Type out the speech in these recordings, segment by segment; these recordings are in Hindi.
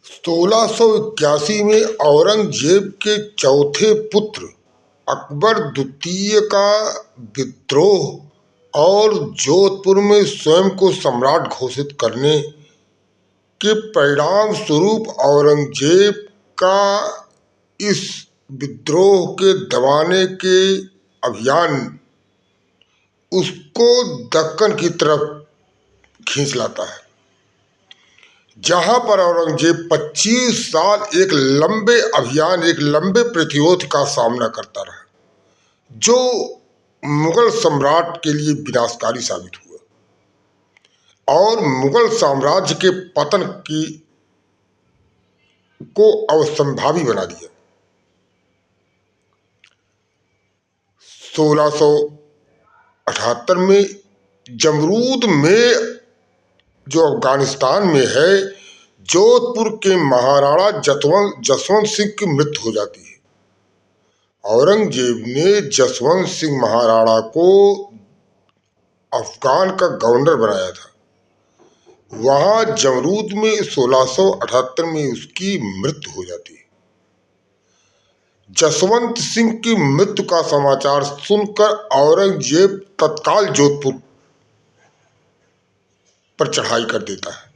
1681 में औरंगजेब के चौथे पुत्र अकबर द्वितीय का विद्रोह और जोधपुर में स्वयं को सम्राट घोषित करने के परिणाम स्वरूप औरंगजेब का इस विद्रोह के दबाने के अभियान उसको दक्कन की तरफ खींच लाता है, जहां पर औरंगजेब 25 साल एक लंबे अभियान, एक लंबे प्रतिरोध का सामना करता रहा, जो मुगल सम्राट के लिए विनाशकारी साबित हुआ और मुगल साम्राज्य के पतन की को असंभावी बना दिया। 1678 में जमरूद में, जो अफगानिस्तान में है, जोधपुर के महाराणा जसवंत सिंह की मृत्यु हो जाती है। औरंगजेब ने जसवंत सिंह महाराणा को अफगान का गवर्नर बनाया था। वहां जमरूद में 1678 में उसकी मृत्यु हो जाती है। जसवंत सिंह की मृत्यु का समाचार सुनकर औरंगजेब तत्काल जोधपुर पर चढ़ाई कर देता है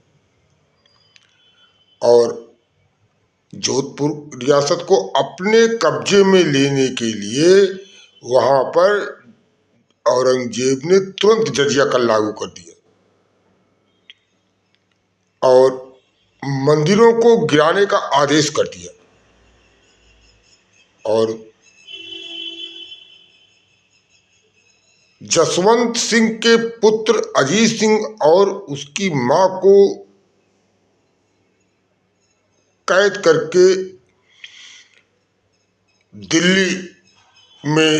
और जोधपुर रियासत को अपने कब्जे में लेने के लिए वहां पर औरंगजेब ने तुरंत जजिया कर लागू कर दिया और मंदिरों को गिराने का आदेश कर दिया और जसवंत सिंह के पुत्र अजीत सिंह और उसकी मां को कैद करके दिल्ली में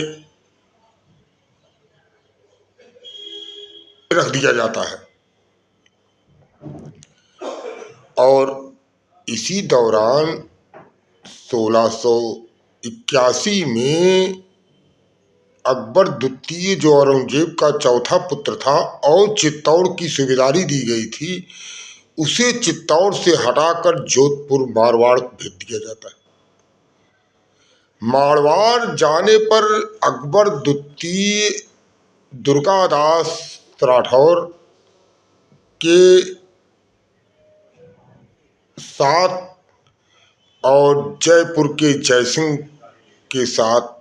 रख दिया जाता है। और इसी दौरान 1681 में अकबर द्वितीय, जो औरंगजेब का चौथा पुत्र था और चित्तौड़ की सूबेदारी दी गई थी, उसे चित्तौड़ से हटाकर जोधपुर मारवाड़ भेज दिया जाता है। मारवाड़ जाने पर अकबर द्वितीय दुर्गादास राठौर के साथ और जयपुर के जयसिंह के साथ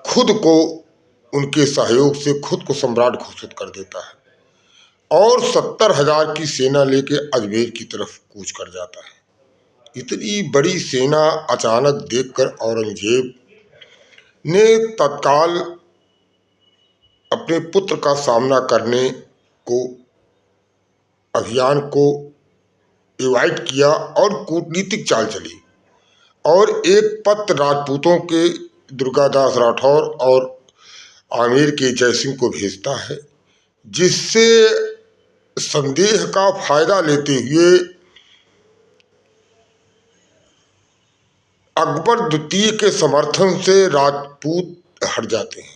खुद को, उनके सहयोग से खुद को सम्राट घोषित कर देता है और 70,000 की सेना लेके अजमेर की तरफ कूच कर जाता है। इतनी बड़ी सेना अचानक देखकर औरंगजेब ने तत्काल अपने पुत्र का सामना करने को, अभियान को इवाइट किया और कूटनीतिक चाल चली और एक पत्र राजपूतों के दुर्गादास राठौर और आमेर के जयसिंह को भेजता है, जिससे संदेह का फायदा लेते हुए अकबर द्वितीय के समर्थन से राजपूत हट जाते हैं।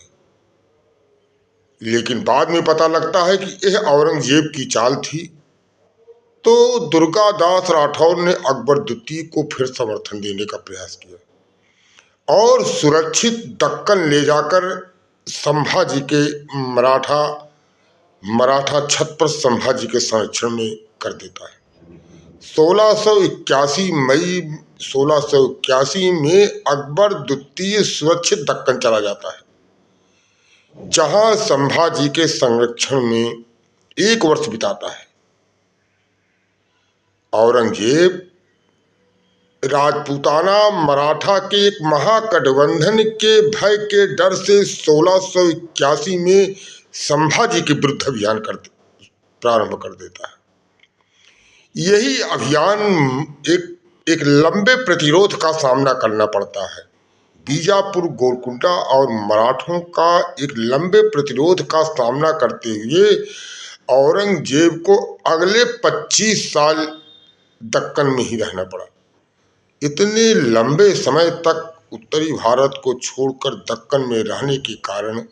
लेकिन बाद में पता लगता है कि यह औरंगजेब की चाल थी। तो दुर्गादास राठौर ने अकबर द्वितीय को फिर समर्थन देने का प्रयास किया और सुरक्षित दक्कन ले जाकर संभाजी के मराठा छत्र संभाजी के संरक्षण में कर देता है। 1681 में अकबर द्वितीय सुरक्षित दक्कन चला जाता है, जहां संभाजी के संरक्षण में 1 वर्ष बिताता है। औरंगजेब राजपूताना मराठा के एक महागठबंधन के भय के डर से 1681 में संभाजी के विरुद्ध अभियान प्रारंभ कर देता है। यही अभियान एक लंबे प्रतिरोध का सामना करना पड़ता है। बीजापुर, गोलकुंडा और मराठों का एक लंबे प्रतिरोध का सामना करते हुए औरंगजेब को अगले 25 साल दक्कन में ही रहना पड़ा। इतने लंबे समय तक उत्तरी भारत को छोड़कर दक्कन में रहने के कारण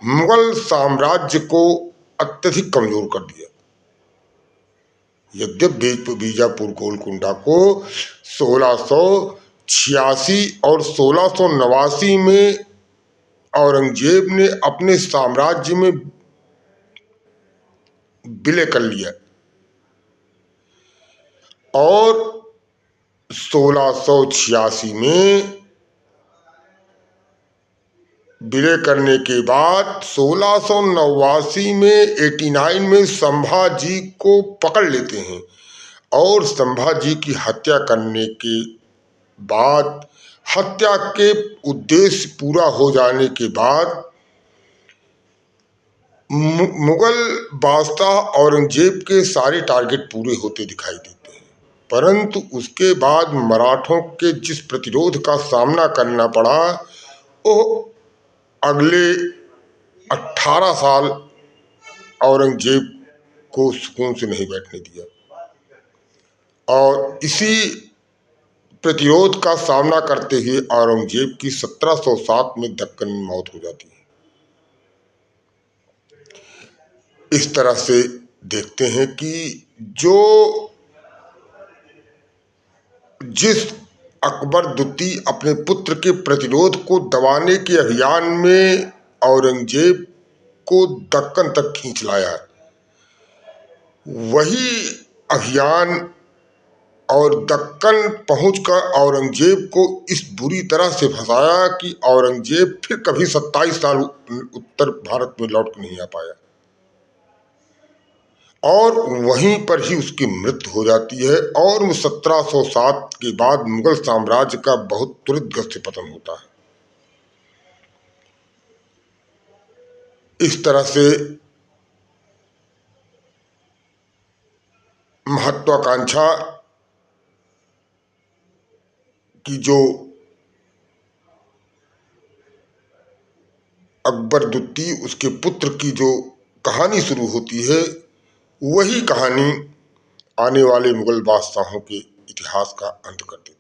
मुगल साम्राज्य को अत्यधिक कमजोर कर दिया। यद्यपि बीजापुर गोलकुंडा को 1686 और 1689 में औरंगजेब ने अपने साम्राज्य में विलय कर लिया और 1686 में विलय करने के बाद 1689 में 89 में संभाजी को पकड़ लेते हैं और संभाजी की हत्या करने के बाद, हत्या के उद्देश्य पूरा हो जाने के बाद मुगल बादशाह औरंगजेब के सारे टारगेट पूरे होते दिखाई देते हैं, परंतु उसके बाद मराठों के जिस प्रतिरोध का सामना करना पड़ा वो अगले 18 साल औरंगजेब को सुकून से नहीं बैठने दिया और इसी प्रतिरोध का सामना करते हुए औरंगजेब की 1707 में दक्कन में मौत हो जाती है। इस तरह से देखते हैं कि जिस अकबर द्वितीय अपने पुत्र के प्रतिरोध को दबाने के अभियान में औरंगजेब को दक्कन तक खींच लाया, वही अभियान और दक्कन पहुंचकर औरंगजेब को इस बुरी तरह से फंसाया कि औरंगजेब फिर कभी 27 साल उत्तर भारत में लौट नहीं आ पाया और वहीं पर ही उसकी मृत्यु हो जाती है और 1707 के बाद मुगल साम्राज्य का बहुत त्वरित गति से पतन होता है। इस तरह से महत्वाकांक्षा की जो अकबर द्वितीय उसके पुत्र की जो कहानी शुरू होती है, वही कहानी आने वाले मुगल बादशाहों के इतिहास का अंत कर देती है।